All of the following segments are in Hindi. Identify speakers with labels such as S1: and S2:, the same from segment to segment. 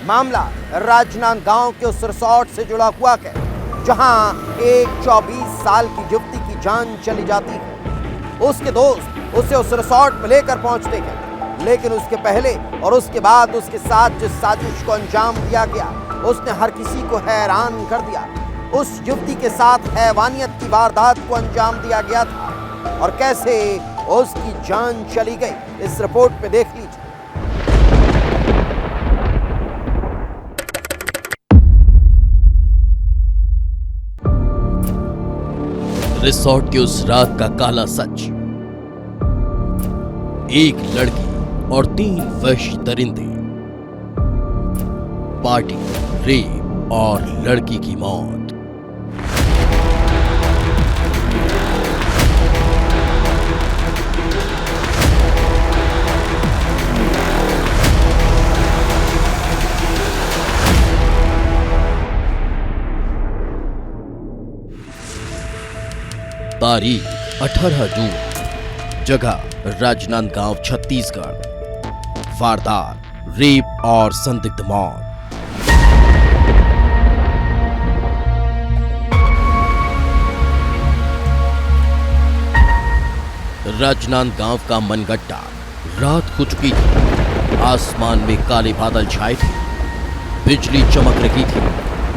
S1: मामला राजनांदगांव के उस रिसोर्ट से जुड़ा हुआ है जहां एक 24 साल की युवती की जान चली जाती है। उसके दोस्त उसे उस रिसोर्ट में लेकर पहुंचते हैं, लेकिन उसके पहले और उसके बाद उसके साथ जिस साजिश को अंजाम दिया गया उसने हर किसी को हैरान कर दिया। उस युवती के साथ हैवानियत की वारदात को अंजाम दिया गया था और कैसे उसकी जान चली गई, इस रिपोर्ट पे देख लीजिए।
S2: रिसोर्ट की उस रात का काला सच। एक लड़की और 3 वहशी दरिंदे, पार्टी, रेप और लड़की की मौत। तारीख 18 जून, जगह राजनांदगांव छत्तीसगढ़। वारदात रेप और संदिग्ध मौत। राजनांदगांव का मनगट्टा। रात हो चुकी थी, आसमान में काले बादल छाए थे, बिजली चमक रही थी,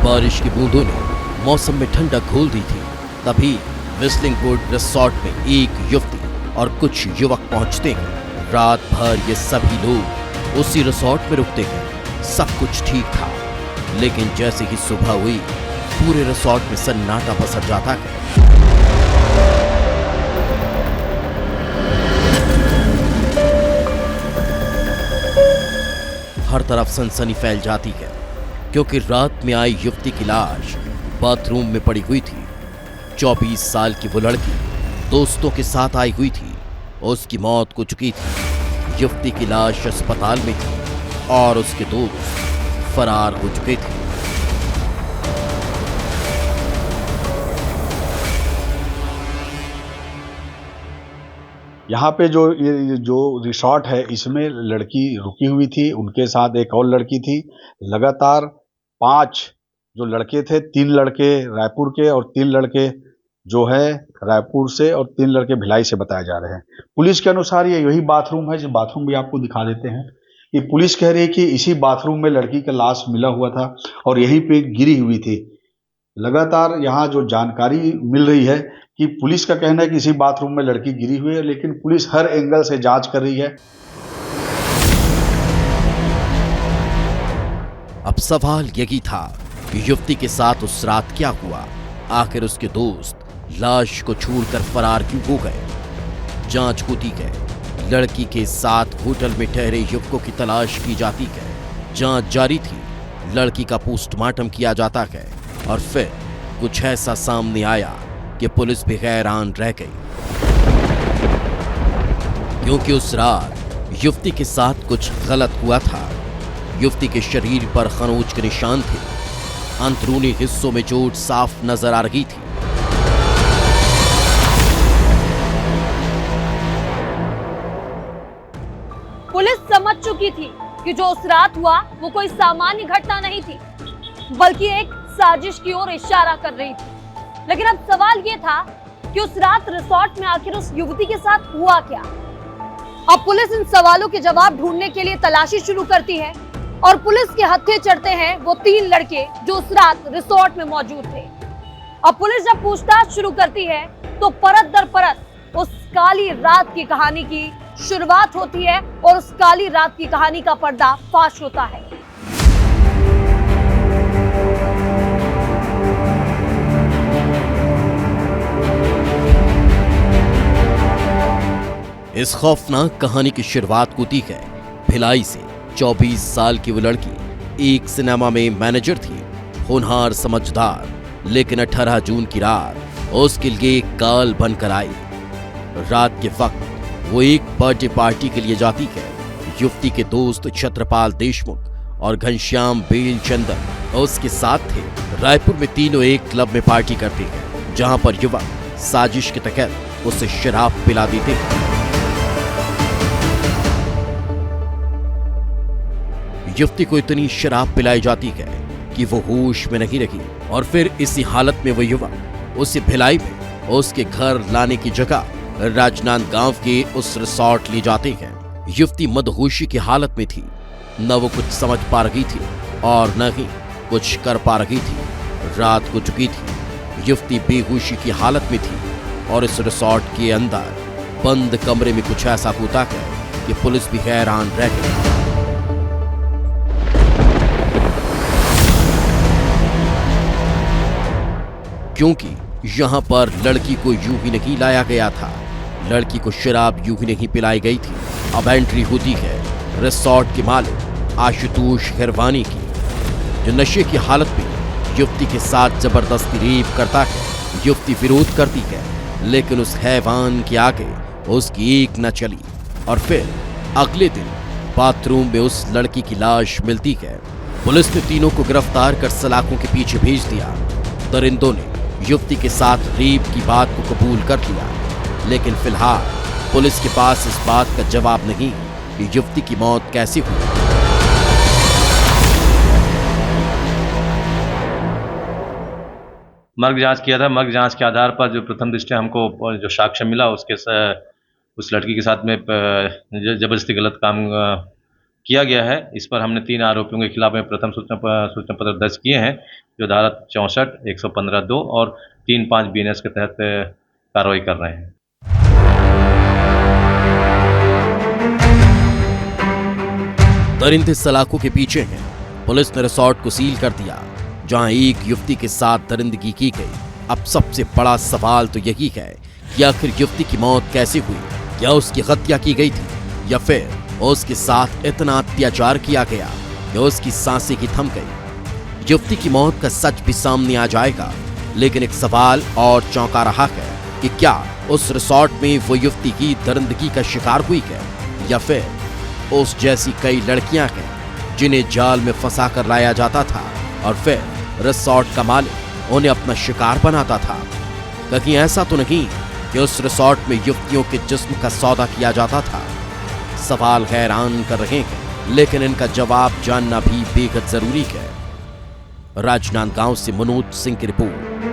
S2: बारिश की बूंदों ने मौसम में ठंडक घोल दी थी। तभी विस्लिंग वुड रिसोर्ट में एक युवती और कुछ युवक पहुंचते हैं। रात भर ये सभी लोग उसी रिसोर्ट में रुकते हैं। सब कुछ ठीक था, लेकिन जैसे ही सुबह हुई पूरे रिसोर्ट में सन्नाटा पसर जाता है। हर तरफ सनसनी फैल जाती है, क्योंकि रात में आई युवती की लाश बाथरूम में पड़ी हुई थी। 24 साल की वो लड़की दोस्तों के साथ आई हुई थी, उसकी मौत हो चुकी थी। युवती की लाश अस्पताल में थी और उसके दोस्त फरार हो चुके थे।
S3: यहाँ पे जो रिसोर्ट है इसमें लड़की रुकी हुई थी, उनके साथ एक और लड़की थी। लगातार 5 जो लड़के थे, 3 लड़के रायपुर के और 3 लड़के जो है रायपुर से और 3 लड़के भिलाई से बताए जा रहे हैं। पुलिस के अनुसार ये यही बाथरूम है, जो बाथरूम भी आपको दिखा देते हैं। ये पुलिस कह रही है कि इसी बाथरूम में लड़की का लाश मिला हुआ था और यहीं पे गिरी हुई थी। लगातार यहाँ जो जानकारी मिल रही है कि पुलिस का कहना है कि इसी बाथरूम में लड़की गिरी हुई है, लेकिन पुलिस हर एंगल से जांच कर रही है।
S2: अब सवाल यही था कि युवती के साथ उस रात क्या हुआ। आखिर उसके दोस्त लाश को छोड़कर फरार क्यों हो गए। जांच होती है, लड़की के साथ होटल में ठहरे युवकों की तलाश की जाती है। जांच जारी थी, लड़की का पोस्टमार्टम किया जाता है और फिर कुछ ऐसा सामने आया कि पुलिस भी हैरान रह गई, क्योंकि उस रात युवती के साथ कुछ गलत हुआ था। युवती के शरीर पर खरोंच के निशान थे, अंदरूनी हिस्सों में चोट साफ नजर आ रही थी।
S4: पुलिस समझ चुकी थी कि जो उस रात हुआ वो कोई सामान्य घटना नहीं थी, बल्कि एक साजिश की ओर इशारा कर रही थी। लेकिन अब सवाल ये था कि उस रात रिसोर्ट में आखिर उस युवती के साथ हुआ क्या। अब पुलिस इन सवालों के जवाब ढूंढने के लिए तलाशी शुरू करती है और पुलिस के हत्थे चढ़ते हैं वो 3 लड़के जो उस रात रिसोर्ट में मौजूद थे। अब पुलिस जब पूछताछ शुरू करती है तो परत दर परत उस काली रात की कहानी की शुरुआत होती है और उस काली रात की कहानी का पर्दा फाश होता है।
S2: इस खौफनाक कहानी की शुरुआत होती है भिलाई से। 24 साल की वो लड़की एक सिनेमा में मैनेजर थी, होनहार समझदार, लेकिन 18 जून की रात उसके लिए काल बनकर आई। रात के वक्त वो एक बर्थडे पार्टी के लिए जाती है। युवती के दोस्त छत्रपाल देशमुख और घनश्याम बेलचंदर उसके साथ थे। रायपुर में तीनों एक क्लब में पार्टी करते हैं, जहां पर युवक साजिश के तहत उसे शराब पिला देते हैं। युवती को इतनी शराब पिलाई जाती है कि वो होश में नहीं रही और फिर इसी हालत में वो युवक उसे भिलाई में उसके घर लाने की जगह राजनांदगांव के उस रिसोर्ट ले जाते हैं। युवती मदहोशी की हालत में थी, न वो कुछ समझ पा रही थी और न ही कुछ कर पा रही थी। रात हो चुकी थी, युवती बेहोशी की हालत में थी और इस रिसोर्ट के अंदर बंद कमरे में कुछ ऐसा होता है कि पुलिस भी हैरान रह गई। क्योंकि यहां पर लड़की को यूं ही नहीं लाया गया था, लड़की को शराब यूं ही नहीं पिलाई गई थी। अब एंट्री होती है रिसोर्ट के मालिक आशुतोष हिरवानी की, जो नशे की हालत में युवती के साथ जबरदस्ती रेप करता है। युवती विरोध करती है, लेकिन उस हैवान के आगे उसकी एक न चली और फिर अगले दिन बाथरूम में उस लड़की की लाश मिलती है। पुलिस ने तीनों को गिरफ्तार कर सलाखों के पीछे भेज दिया। दरिंदों ने युवती के साथ रेप की बात को कबूल कर लिया, लेकिन फिलहाल पुलिस के पास इस बात का जवाब नहीं कि युवती की मौत कैसे हुई।
S5: मर्ग जांच किया था। मर्ग जांच के आधार पर जो प्रथम दृष्टया हमको जो साक्ष्य मिला उस लड़की के साथ में जबरदस्ती गलत काम किया गया है। इस पर हमने 3 आरोपियों के खिलाफ में प्रथम सूचना पत्र दर्ज किए हैं, जो धारा 64, 115(2) और 3-5 BNS के तहत कार्रवाई कर रहे हैं।
S2: दरिंदे सलाखों के पीछे हैं। पुलिस ने रिसोर्ट को सील कर दिया, जहां एक युवती के साथ दरिंदगी की गई। अब सबसे बड़ा सवाल तो यही है कि आखिर युवती की मौत कैसे हुई? क्या उसकी हत्या की गई थी या फिर उसके साथ इतना अत्याचार किया गया कि उसकी सांसें ही थम गई? युवती की मौत का सच भी सामने आ जाएगा, लेकिन एक सवाल और चौंका रहा है कि क्या उस रिसोर्ट में वो युवती की दरिंदगी का शिकार हुई है या फिर उस जैसी कई लड़कियां हैं जिन्हें जाल में फंसा कर लाया जाता था और फिर रिसोर्ट का मालिक उन्हें अपना शिकार बनाता था। कहीं ऐसा तो नहीं कि उस रिसोर्ट में युवतियों के जिस्म का सौदा किया जाता था? सवाल हैरान कर रहे हैं, लेकिन इनका जवाब जानना भी बेहद जरूरी है। राजनांदगांव से मनोज सिंह की रिपोर्ट।